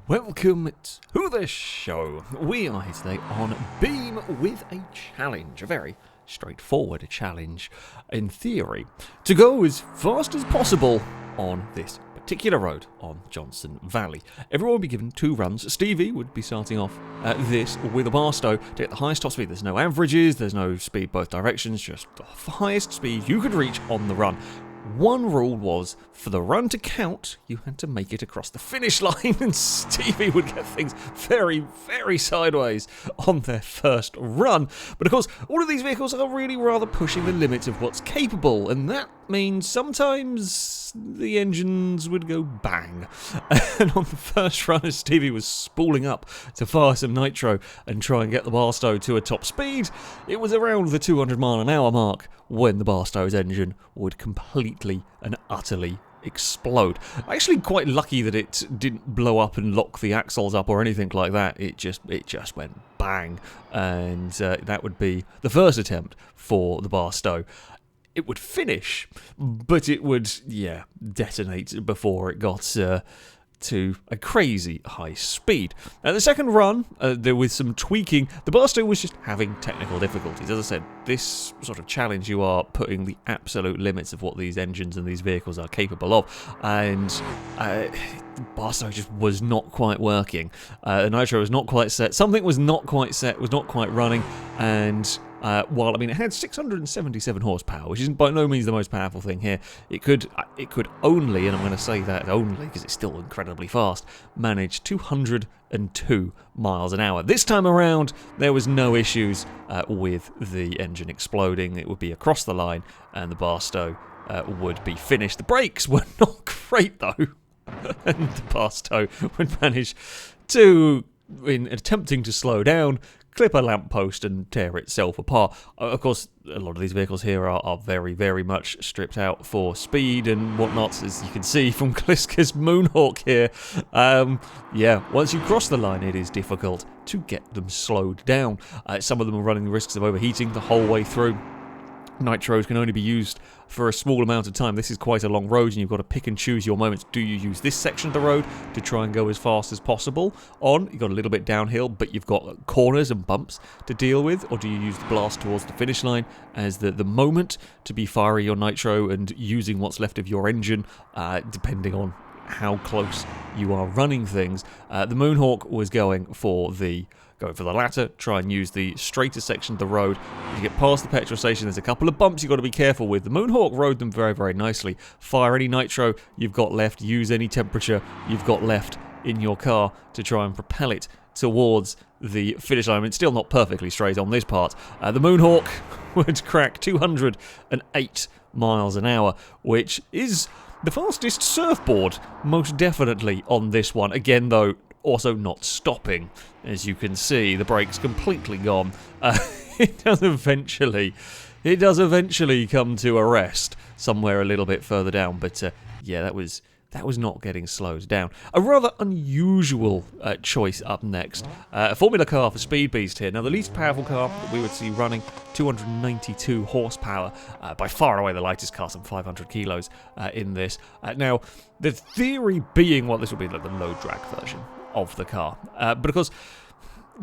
welcome to the show. We are here today on Beam with a challenge, a very straightforward challenge in theory, to go as fast as possible on this particular road on Johnson Valley. Everyone will be given 2 runs. Stevie would be starting off this with a Barstow to get the highest top speed. There's no averages, there's no speed both directions, just the highest speed you could reach on the run. One rule was, for the run to count, you had to make it across the finish line, and Stevie would get things very, very sideways on their first run. But of course, all of these vehicles are really rather pushing the limits of what's capable, and that means sometimes the engines would go bang. And on the first run, as Stevie was spooling up to fire some nitro and try and get the Barstow to a top speed, it was around the 200-mile-an-hour mark when the Barstow's engine would completely and utterly explode. Actually quite lucky that it didn't blow up and lock the axles up or anything like that. It just went bang, and that would be the first attempt for the Barstow. It would finish, but it would, detonate before it got to a crazy high speed. Now, the second run, there was some tweaking. The Barstow was just having technical difficulties. As I said, this sort of challenge, you are putting the absolute limits of what these engines and these vehicles are capable of, and the Barstow just was not quite working. The nitro was not quite set. Something was not quite set, was not quite running, and while it had 677 horsepower, which isn't by no means the most powerful thing here, it could only, and I'm going to say that only because it's still incredibly fast, manage 202 miles an hour. This time around, there was no issues with the engine exploding. It would be across the line, and the Barstow would be finished. The brakes were not great though, and the Barstow would manage to, in attempting to slow down, clip a lamppost and tear itself apart. Of course, a lot of these vehicles here are very, very much stripped out for speed and whatnot, as you can see from Kliska's Moonhawk here. Once you cross the line, it is difficult to get them slowed down. Some of them are running the risks of overheating the whole way through. Nitros can only be used for a small amount of time. This is quite a long road, and you've got to pick and choose your moments. Do you use this section of the road to try and go as fast as possible on? You've got a little bit downhill, but you've got corners and bumps to deal with, or do you use the blast towards the finish line as the moment to be firing your nitro and using what's left of your engine, depending on how close you are running things? The Moonhawk was going for the latter, try and use the straighter section of the road. You get past the petrol station, there's a couple of bumps you've got to be careful with. The Moonhawk rode them very, very nicely. Fire any nitro you've got left, use any temperature you've got left in your car to try and propel it towards the finish line. It's still not perfectly straight on this part. The Moonhawk would crack 208 miles an hour, which is the fastest surfboard, most definitely, on this one. Again, though, also not stopping. As you can see, the brake's completely gone. It does eventually come to a rest somewhere a little bit further down, but that was not getting slowed down. A rather unusual choice up next. A Formula car for Speed Beast here. Now, the least powerful car that we would see running, 292 horsepower. By far away the lightest car, some 500 kilos in this. Now, the theory being, this would be like the low drag version of the car. But of course,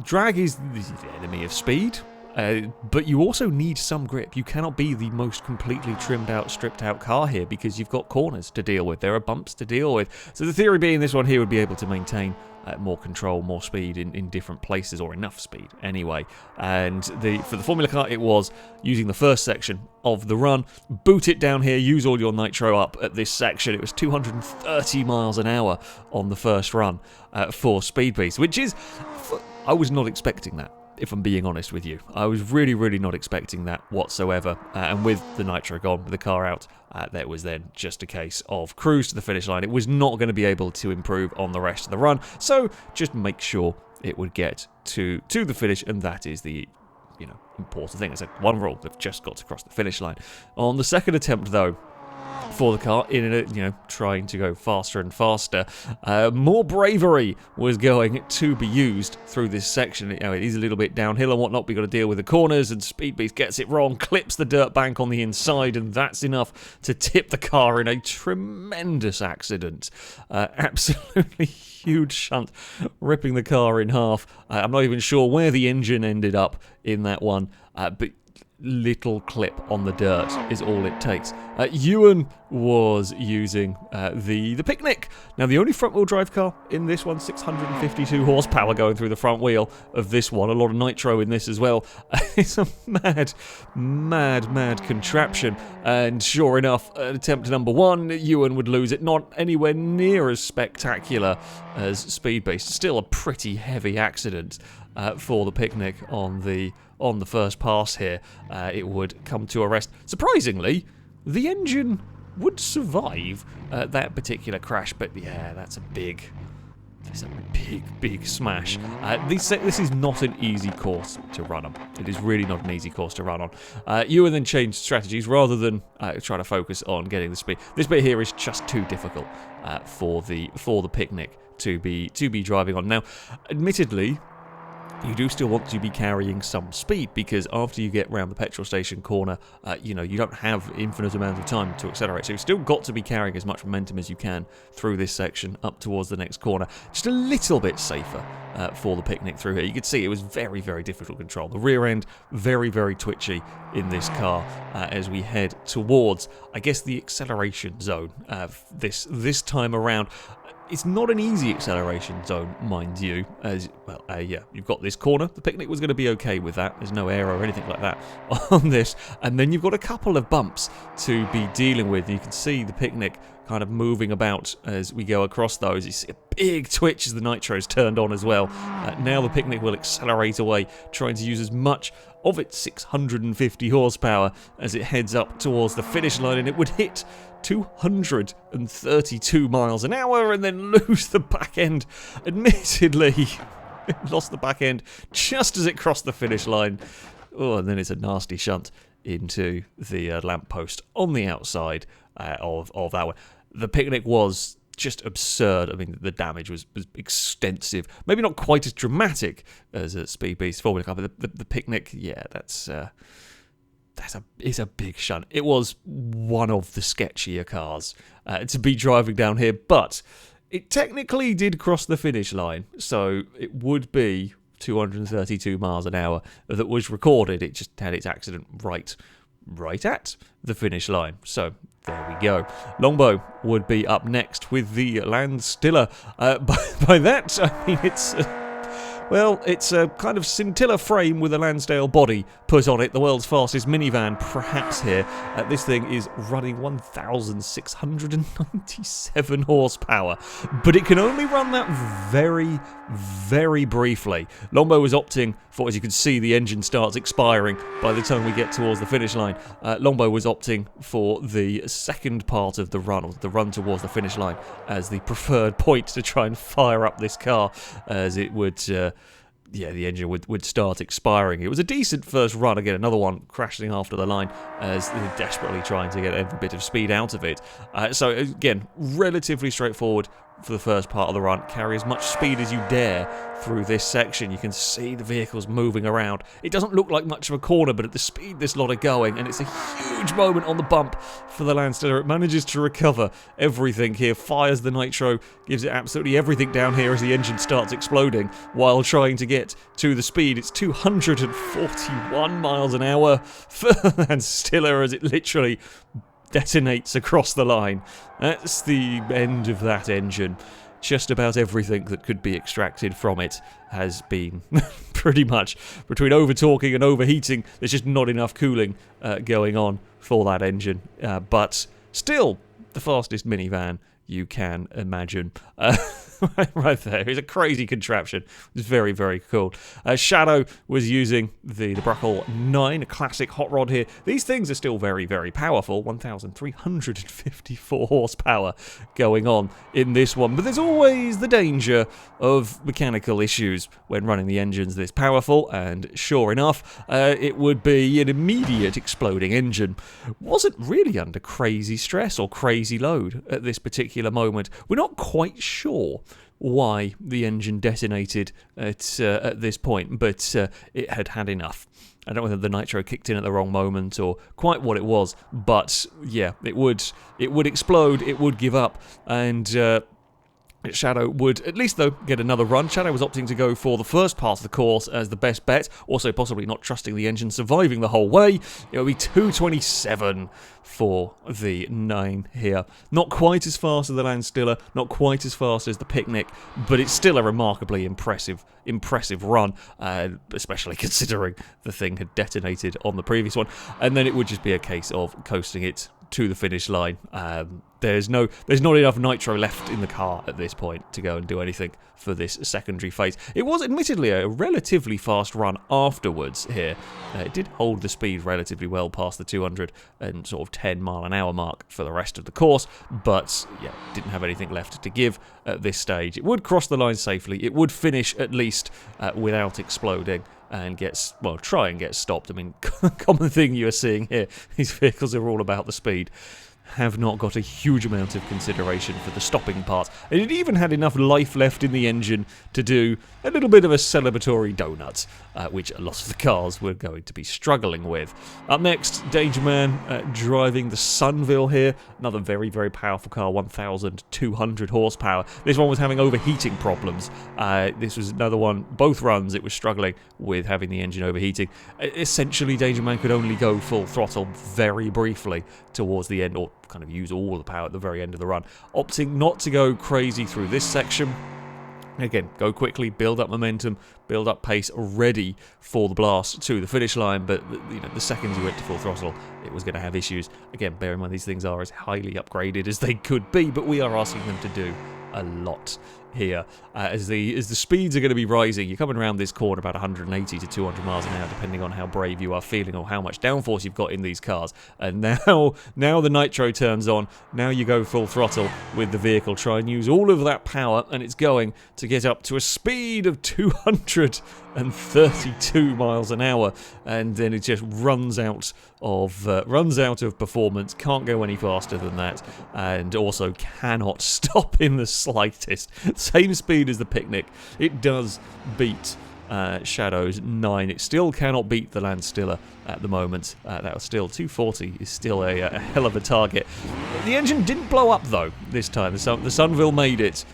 drag is the enemy of speed. But you also need some grip. You cannot be the most completely trimmed out, stripped out car here because you've got corners to deal with. There are bumps to deal with. So the theory being this one here would be able to maintain more control, more speed in different places, or enough speed anyway. And for the Formula car, it was using the first section of the run, boot it down here, use all your nitro up at this section. It was 230 miles an hour on the first run for Speed Beast, which is, I was not expecting that. If I'm being honest with you, I was really, really not expecting that whatsoever. And with the nitro gone, with the car out, that was then just a case of cruise to the finish line. It was not going to be able to improve on the rest of the run, so just make sure it would get to the finish, and that is the important thing. I said one rule, they've just got to cross the finish line. On the second attempt, though, for the car, trying to go faster and faster. More bravery was going to be used through this section. It is a little bit downhill and whatnot. We've got to deal with the corners, and Speed Beast gets it wrong, clips the dirt bank on the inside, and that's enough to tip the car in a tremendous accident. Absolutely huge shunt, ripping the car in half. I'm not even sure where the engine ended up in that one, but little clip on the dirt is all it takes. Ewan was using the Picnic. Now, the only front-wheel drive car in this one, 652 horsepower going through the front wheel of this one. A lot of nitro in this as well. It's a mad contraption. And sure enough, attempt number one, Ewan would lose it. Not anywhere near as spectacular as Speed Beast. Still a pretty heavy accident for the Picnic on the first pass here. It would come to a rest. Surprisingly, the engine would survive that particular crash, but yeah, that's a big smash. This is not an easy course to run on. It is really not an easy course to run on. You then change strategies rather than try to focus on getting the speed. This bit here is just too difficult for the Picnic to be driving on. Now, admittedly, you do still want to be carrying some speed, because after you get round the petrol station corner, you don't have infinite amounts of time to accelerate. So you've still got to be carrying as much momentum as you can through this section up towards the next corner. Just a little bit safer for the Picnic through here. You could see it was very, very difficult to control. The rear end, very, very twitchy in this car as we head towards, I guess, the acceleration zone this time around. It's not an easy acceleration zone, mind you, as, well, you've got this corner. The Picnic was going to be okay with that. There's no air or anything like that on this. And then you've got a couple of bumps to be dealing with. You can see the Picnic kind of moving about as we go across those. You see a big twitch as the nitro's turned on as well. Now the Picnic will accelerate away, trying to use as much of its 650 horsepower as it heads up towards the finish line, and it would hit 232 miles an hour and then lose the back end. Admittedly, it lost the back end just as it crossed the finish line. Oh, and then it's a nasty shunt into the lamppost on the outside of that one. The Picnic was just absurd. I mean, the damage was extensive. Maybe not quite as dramatic as a Speed Beast Formula Car, but the Picnic, yeah, it's a big shunt. It was one of the sketchier cars to be driving down here, but it technically did cross the finish line, so it would be 232 miles an hour that was recorded. It just had its accident right at the finish line. So there we go. Longbow would be up next with the Landstilla. By that, I mean it's a kind of Scintilla frame with a Lansdale body put on it. The world's fastest minivan, perhaps here. This thing is running 1,697 horsepower, but it can only run that very, very briefly. Longbow was opting for, as you can see, the engine starts expiring by the time we get towards the finish line. Longbow was opting for the second part of the run, or the run towards the finish line, as the preferred point to try and fire up this car, as it would... the engine would start expiring. It was a decent first run. Again, another one crashing after the line as they're desperately trying to get every bit of speed out of it. So again, relatively straightforward for the first part of the run. Carry as much speed as you dare through this section. You can see the vehicles moving around. It doesn't look like much of a corner, but at the speed this lot are going, and it's a huge moment on the bump for the Landstilla. It manages to recover everything here, fires the nitro, gives it absolutely everything down here as the engine starts exploding while trying to get to the speed. It's 241 miles an hour for Landstilla as it literally detonates across the line. That's the end of that engine. Just about everything that could be extracted from it has been pretty much, between over-torquing and overheating, there's just not enough cooling going on for that engine. But still, the fastest minivan you can imagine. right there. It's a crazy contraption. It's very, very cool. Shadow was using the Bruckle 9, a classic hot rod here. These things are still very, very powerful. 1,354 horsepower going on in this one. But there's always the danger of mechanical issues when running the engines this powerful. And sure enough, it would be an immediate exploding engine. Wasn't really under crazy stress or crazy load at this particular moment. We're not quite sure why the engine detonated at this point, but it had had enough. I don't know whether the nitro kicked in at the wrong moment or quite what it was, but yeah, it would explode, it would give up, and Shadow would, at least though, get another run. Shadow was opting to go for the first part of the course as the best bet, also possibly not trusting the engine, surviving the whole way. It would be 2:27 for the 9 here. Not quite as fast as the Landstilla, not quite as fast as the Picnic, but it's still a remarkably impressive run, especially considering the thing had detonated on the previous one. And then it would just be a case of coasting it to the finish line. There's not enough nitro left in the car at this point to go and do anything for this secondary phase. It was admittedly a relatively fast run afterwards here. It did hold the speed relatively well past the 200 and sort of 10 mile an hour mark for the rest of the course, but yeah, didn't have anything left to give at this stage. It would cross the line safely. It would finish at least without exploding and try and get stopped. I mean, common thing you are seeing here, these vehicles are all about the speed. Have not got a huge amount of consideration for the stopping part. And it even had enough life left in the engine to do a little bit of a celebratory donut, which a lot of the cars were going to be struggling with. Up next, Dangerman driving the Sunville here. Another very, very powerful car, 1,200 horsepower. This one was having overheating problems. This was another one, both runs, it was struggling with having the engine overheating. Essentially, Dangerman could only go full throttle very briefly towards the end, or kind of use all the power at the very end of the run, opting not to go crazy through this section. Again, go quickly, build up momentum, build up pace, ready for the blast to the finish line, but the second you went to full throttle, it was going to have issues. Again, bear in mind these things are as highly upgraded as they could be, but we are asking them to do a lot here. As the speeds are going to be rising, you're coming around this corner about 180 to 200 miles an hour, depending on how brave you are feeling or how much downforce you've got in these cars. And now the nitro turns on. Now you go full throttle with the vehicle. Try and use all of that power, and it's going to get up to a speed of 232 miles an hour, and then it just runs out of performance. Can't go any faster than that, and also cannot stop in the slightest. Same speed as the Picnic. It does beat Shadow's 9. It still cannot beat the Landstilla at the moment. That was still 240 is still a hell of a target. The engine didn't blow up though this time. The Sunville made it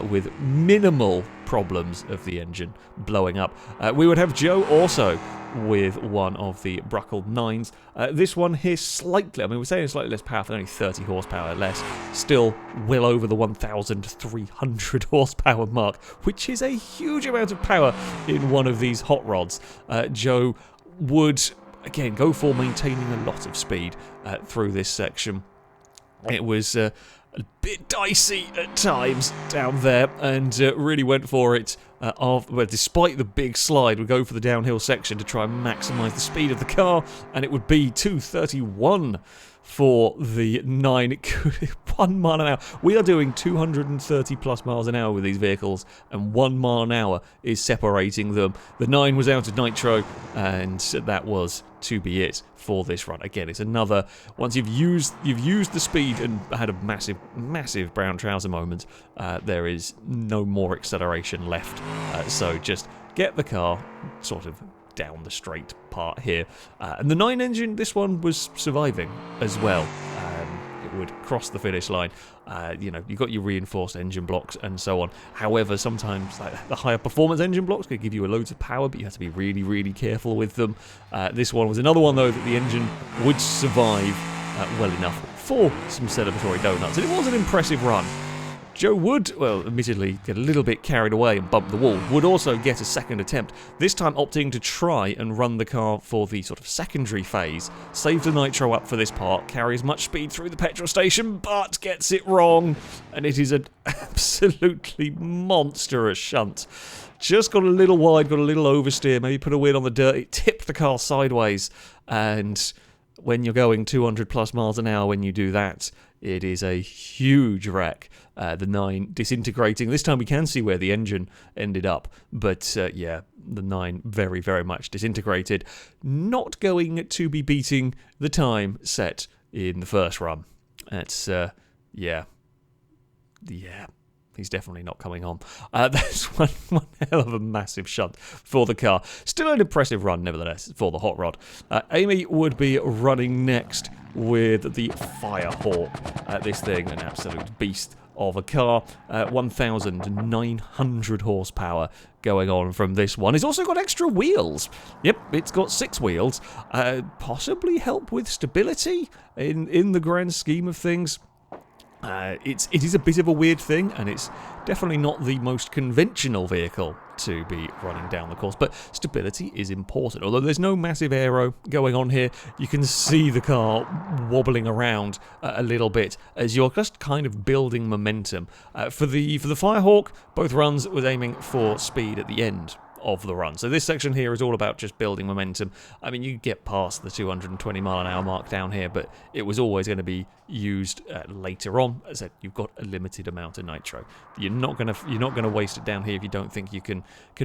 with minimal problems of the engine blowing up. We would have Joe also with one of the Bruckle 9s. This one here slightly, I mean we're saying slightly less powerful, only 30 horsepower less, still well over the 1,300 horsepower mark, which is a huge amount of power in one of these hot rods. Joe would, again, go for maintaining a lot of speed through this section. It was a bit dicey at times down there, and really went for it. Despite the big slide, would go for the downhill section to try and maximise the speed of the car, and it would be 231 for the 9. It could 1 mile an hour. We are doing 230 plus miles an hour with these vehicles, and 1 mile an hour is separating them. The 9 was out of nitro, and that was to be it for this run. Again, it's another, once you've used the speed and had a massive brown trouser moment, there is no more acceleration left. So just get the car sort of down the straight part here. And the 9 engine, this one was surviving as well. It would cross the finish line. You've got your reinforced engine blocks and so on. However, sometimes the higher performance engine blocks could give you loads of power, but you have to be really, really careful with them. This one was another one, though, that the engine would survive well enough for some celebratory donuts. And it was an impressive run. Joe would, well, admittedly, get a little bit carried away and bump the wall, would also get a second attempt, this time opting to try and run the car for the sort of secondary phase, save the nitro up for this part, carry as much speed through the petrol station, but gets it wrong, and it is an absolutely monstrous shunt. Just got a little wide, got a little oversteer, maybe put a wheel on the dirt, it tipped the car sideways, and when you're going 200 plus miles an hour when you do that, it is a huge wreck. The 9 disintegrating. This time we can see where the engine ended up, but yeah, the 9 very, very much disintegrated. Not going to be beating the time set in the first run. That's, yeah. He's definitely not coming on. That's one hell of a massive shunt for the car. Still an impressive run, nevertheless, for the hot rod. Amy would be running next with the Firehawk. This thing, an absolute beast of a car. 1,900 horsepower going on from this one. It's also got extra wheels. Yep, it's got 6 wheels. Possibly help with stability in the grand scheme of things. It is a bit of a weird thing, and it's definitely not the most conventional vehicle to be running down the course, but stability is important. Although there's no massive aero going on here, you can see the car wobbling around a little bit as you're just kind of building momentum. For the Firehawk, both runs was aiming for speed at the end of the run. So this section here is all about just building momentum. I mean, you get past the 220 mile an hour mark down here, but it was always going to be used later on. As I said, you've got a limited amount of nitro. You're not gonna waste it down here if you don't think you can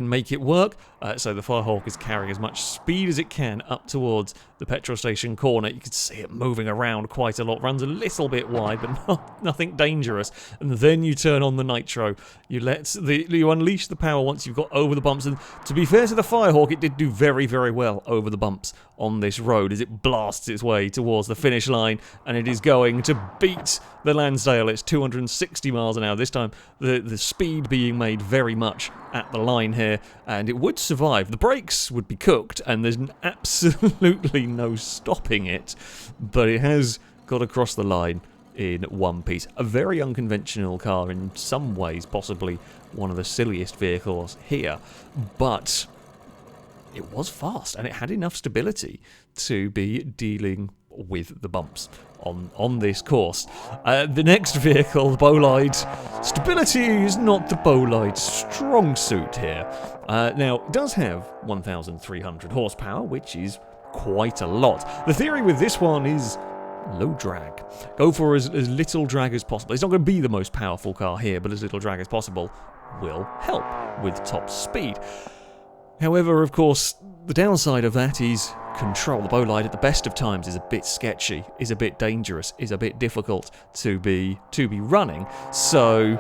make it work. So the Firehawk is carrying as much speed as it can up towards the petrol station corner. You can see it moving around quite a lot. Runs a little bit wide, but nothing dangerous. And then you turn on the nitro. You unleash the power once you've got over the bumps. And to be fair to the Firehawk, it did do very, very well over the bumps on this road as it blasts its way towards the finish line, and it is going to beat the Landstilla. It's 260 miles an hour. This time, the speed being made very much at the line here, and it would survive. The brakes would be cooked, and there's absolutely no stopping it, but it has got across the line in one piece. A very unconventional car in some ways, possibly one of the silliest vehicles here, but it was fast and it had enough stability to be dealing with the bumps on this course. The next vehicle, the Bolide, stability is not the Bolide's strong suit here. Now, it does have 1,300 horsepower, which is quite a lot. The theory with this one is low drag. Go for as little drag as possible. It's not going to be the most powerful car here, but as little drag as possible will help with top speed. However, of course, the downside of that is control. The Bolide at the best of times is a bit sketchy, is a bit dangerous, is a bit difficult to be running. So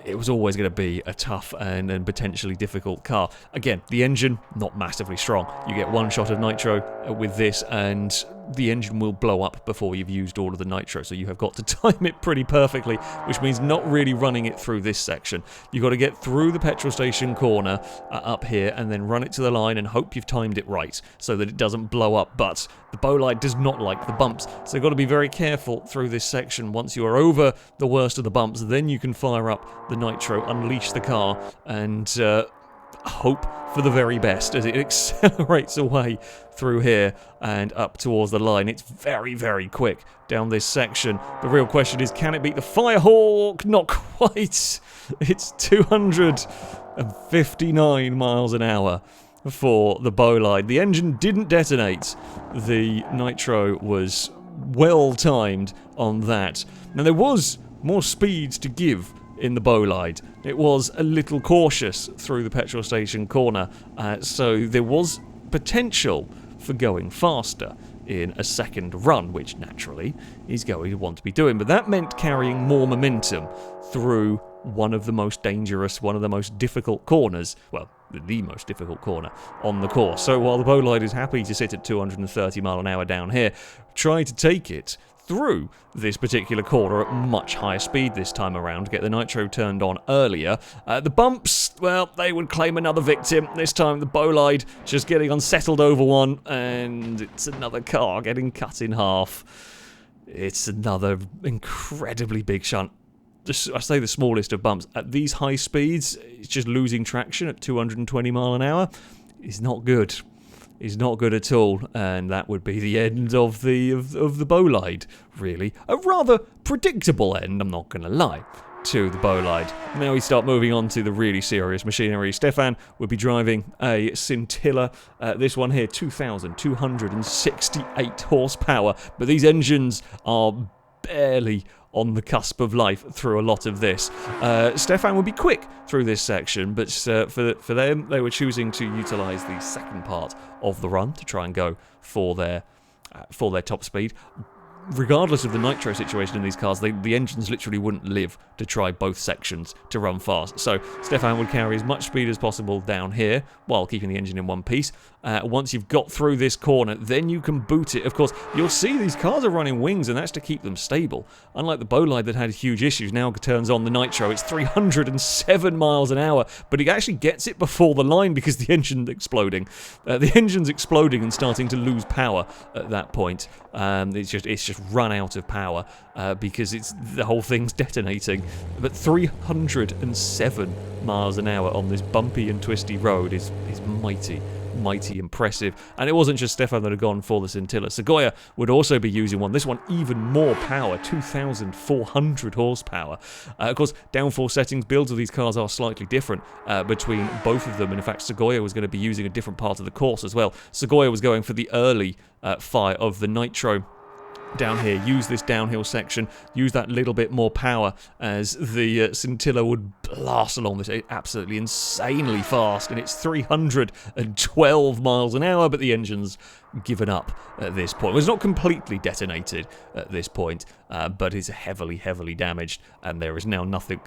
it was always going to be a tough and potentially difficult car. Again, the engine, not massively strong. You get one shot of nitro with this, and the engine will blow up before you've used all of the nitro, so you have got to time it pretty perfectly, which means not really running it through this section. You've got to get through the petrol station corner up here and then run it to the line and hope you've timed it right so that it doesn't blow up, but the Bolide does not like the bumps, so you've got to be very careful through this section. Once you are over the worst of the bumps, then you can fire up the nitro, unleash the car, and hope for the very best as it accelerates away through here and up towards the line. It's very, very quick down this section. The real question is, can it beat the Firehawk? Not quite. It's 259 miles an hour for the Bolide. The engine didn't detonate. The nitro was well timed on that. Now, there was more speed to give in the Bolide. It was a little cautious through the petrol station corner, so there was potential for going faster in a second run, which naturally he's going to want to be doing. But that meant carrying more momentum through one of the most dangerous, one of the most difficult corners, well, the most difficult corner on the course. So while the Bolide is happy to sit at 230 mile an hour down here, try to take it through this particular corner at much higher speed this time around, get the nitro turned on earlier. The bumps, well, they would claim another victim. This time the Bolide just getting unsettled over one, and it's another car getting cut in half. It's another incredibly big shunt I say the smallest of bumps. At these high speeds, it's just losing traction at 220 mile an hour. Is not good. Is not good at all, and that would be the end of the Bolide, really. A rather predictable end, I'm not going to lie, to the Bolide. Now we start moving on to the really serious machinery. Stefan would be driving a Scintilla. This one here, 2,268 horsepower, but these engines are barely on the cusp of life through a lot of this. Stefan would be quick through this section, but for them, they were choosing to utilise the second part of the run to try and go for their top speed. Regardless of the nitro situation in these cars, the engines literally wouldn't live to try both sections to run fast. So Stefan would carry as much speed as possible down here while keeping the engine in one piece. Once you've got through this corner, then you can boot it. Of course, you'll see these cars are running wings, and that's to keep them stable. Unlike the Bolide that had huge issues, now turns on the nitro. It's 307 miles an hour, but it actually gets it before the line because the engine's exploding. The engine's exploding and starting to lose power at that point. It's just run out of power because the whole thing's detonating. But 307 miles an hour on this bumpy and twisty road is mighty impressive. And it wasn't just Stefan that had gone for the Scintilla. Segoya would also be using one. This one even more power, 2,400 horsepower. Of course, downforce settings, builds of these cars are slightly different between both of them. And in fact, Segoya was going to be using a different part of the course as well. Segoya was going for the early fire of the nitro down here, use this downhill section, use that little bit more power as the Scintilla would blast along this absolutely insanely fast, and it's 312 miles an hour, but the engine's given up at this point. Well, it's not completely detonated at this point, but it's heavily damaged, and there is now nothing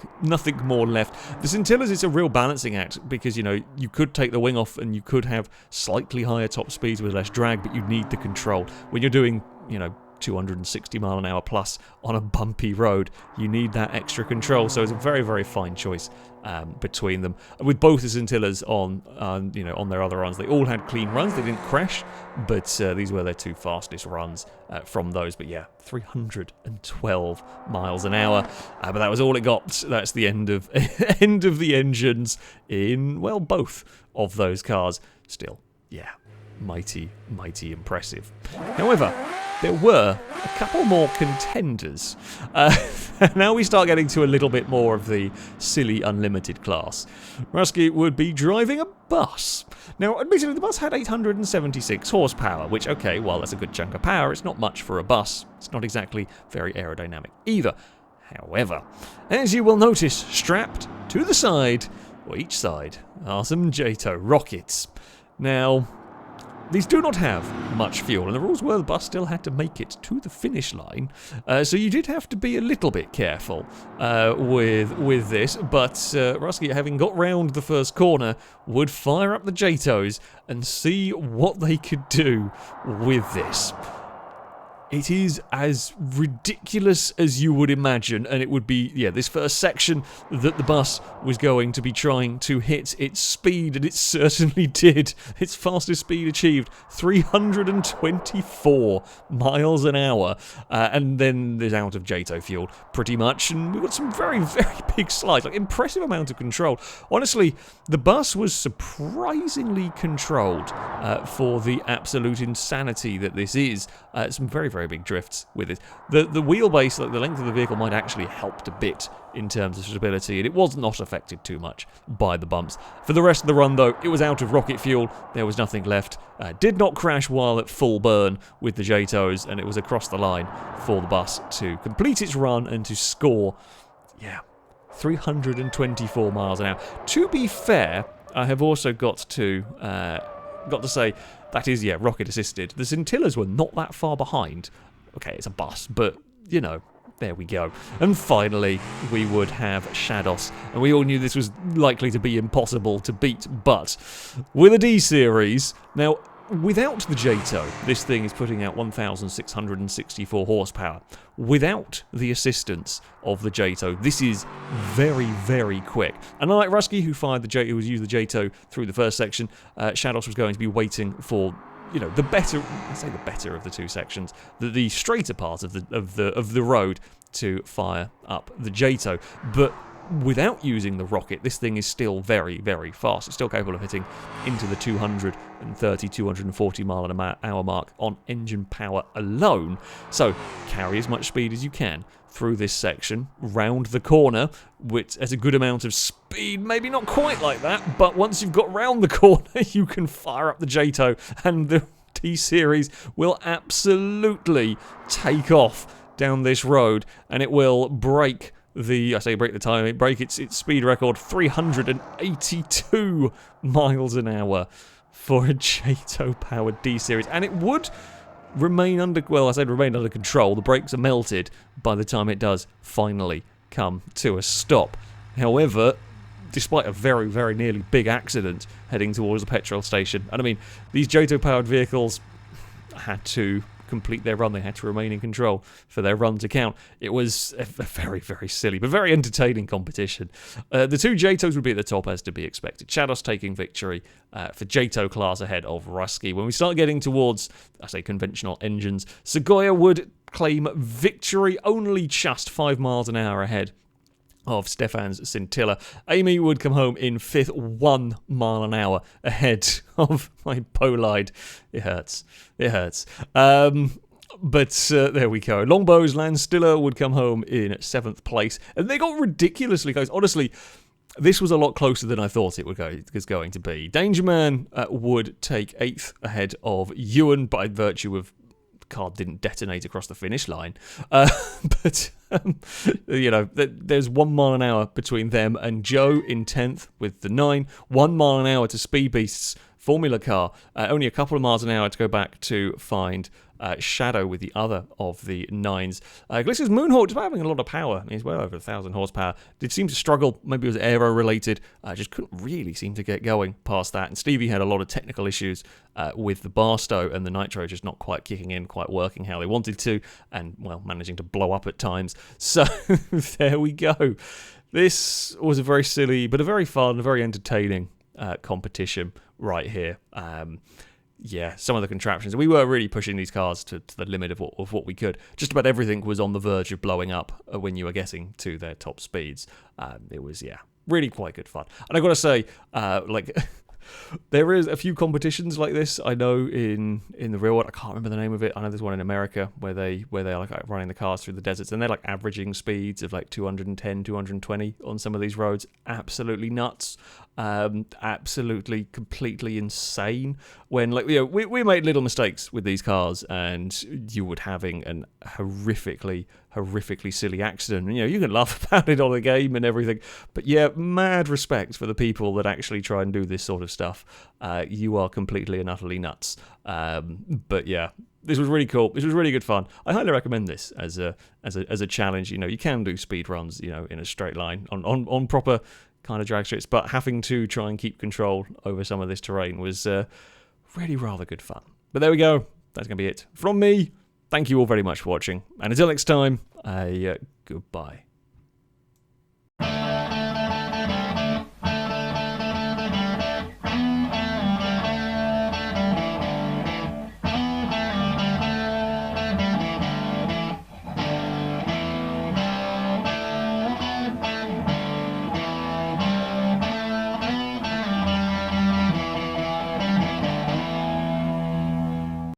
more left. The Scintillas, it's a real balancing act, because, you know, you could take the wing off and you could have slightly higher top speeds with less drag, but you need the control. When you're doing, you know, 260 mile an hour plus on a bumpy road, you need that extra control. So it's a very fine choice between them. With both the Scintillas on their other runs, they all had clean runs. They didn't crash, but these were their two fastest runs from those. But yeah, 312 miles an hour. But that was all it got. That's the end of the engines in, well, both of those cars. Still, yeah, mighty impressive. However, there were a couple more contenders. Now we start getting to a little bit more of the silly unlimited class. Rusky would be driving a bus. Now, admittedly, the bus had 876 horsepower, which, okay, while that's a good chunk of power, it's not much for a bus. It's not exactly very aerodynamic either. However, as you will notice, strapped to the side, or each side, are some JATO rockets. Now, these do not have much fuel, and the rules were the bus still had to make it to the finish line, so you did have to be a little bit careful with this, but Rusky, having got round the first corner, would fire up the JATOs and see what they could do with this. It is as ridiculous as you would imagine, and it would be, yeah, this first section that the bus was going to be trying to hit its speed, and it certainly did. Its fastest speed achieved, 324 miles an hour, and then there's out of JATO fuel, pretty much, and we've got some very big slides, like impressive amount of control. Honestly, the bus was surprisingly controlled for the absolute insanity that this is. Some very big drifts with it. The wheelbase, like the length of the vehicle, might actually helped a bit in terms of stability, and it was not affected too much by the bumps. For the rest of the run, though, it was out of rocket fuel. There was nothing left. Did not crash while at full burn with the JATOs, and it was across the line for the bus to complete its run and to score, yeah, 324 miles an hour. To be fair, I have also got to say, that is, yeah, rocket assisted. The Scintillas were not that far behind. Okay, it's a bus, but, you know, there we go. And finally, we would have Shados. And we all knew this was likely to be impossible to beat, but with a D-Series, now, without the JATO, this thing is putting out 1,664 horsepower. Without the assistance of the JATO, this is very quick. And unlike Rusky, who used the JATO through the first section, Shados was going to be waiting for you know, the better, I say the better of the two sections, the straighter part of the road to fire up the JATO. But without using the rocket, this thing is still very, very fast. It's still capable of hitting into the 230, 240 mile an hour mark on engine power alone. So carry as much speed as you can through this section, round the corner, which has a good amount of speed, maybe not quite like that, but once you've got round the corner, you can fire up the JATO, and the T-Series will absolutely take off down this road, and it will break the time, break its speed record, 382 miles an hour for a JATO-powered D-Series, and it would remain under control. The brakes are melted by the time it does finally come to a stop. However, despite a very, very nearly big accident heading towards the petrol station, and I mean, these JATO-powered vehicles had to complete their run. They had to remain in control for their run to count. It was a very, very silly but very entertaining competition. The two JATOs would be at the top, as to be expected. Shados taking victory for JATO class ahead of Rusky. When we start getting towards, conventional engines, Segoya would claim victory, only just 5 miles an hour ahead of Stefan's Scintilla. Amy would come home in 5th, 1 mile an hour ahead of my Bolide. It hurts. It hurts. But there we go. Longbow's Landstilla would come home in 7th place. And they got ridiculously close. Honestly, this was a lot closer than I thought it was going to be. Dangerman would take 8th ahead of Ewan by virtue of car didn't detonate across the finish line. But there's 1 mile an hour between them and Joe in 10th with the 9. 1 mile an hour to Speed Beast's Formula car. Only a couple of miles an hour to go back to find Shadow with the other of the 9s. Gliss's Moonhawk, despite having a lot of power, he's well over 1,000 horsepower, did seem to struggle. Maybe it was aero-related. Just couldn't really seem to get going past that. And Stevie had a lot of technical issues with the Barstow and the Nitro just not quite kicking in, quite working how they wanted to, and, well, managing to blow up at times. So, there we go. This was a very silly, but a very fun, a very entertaining competition right here. Yeah, some of the contraptions. We were really pushing these cars to the limit of what we could. Just about everything was on the verge of blowing up when you were getting to their top speeds. It was, really quite good fun. And I've got to say, there is a few competitions like this, I know, in the real world. I can't remember the name of it. I know there's one in America where they're like running the cars through the deserts, and they're like averaging speeds of like 210, 220 on some of these roads. Absolutely nuts. Absolutely, completely insane. When we made little mistakes with these cars, and you would having an horrifically silly accident. You can laugh about it on the game and everything, but mad respect for the people that actually try and do this sort of stuff. You are completely and utterly nuts. But this was really cool. This was really good fun. I highly recommend this as a challenge. You can do speed runs, in a straight line on proper kind of drag strips, but having to try and keep control over some of this terrain was really rather good fun. But there we go. That's going to be it from me. Thank you all very much for watching, and until next time, goodbye.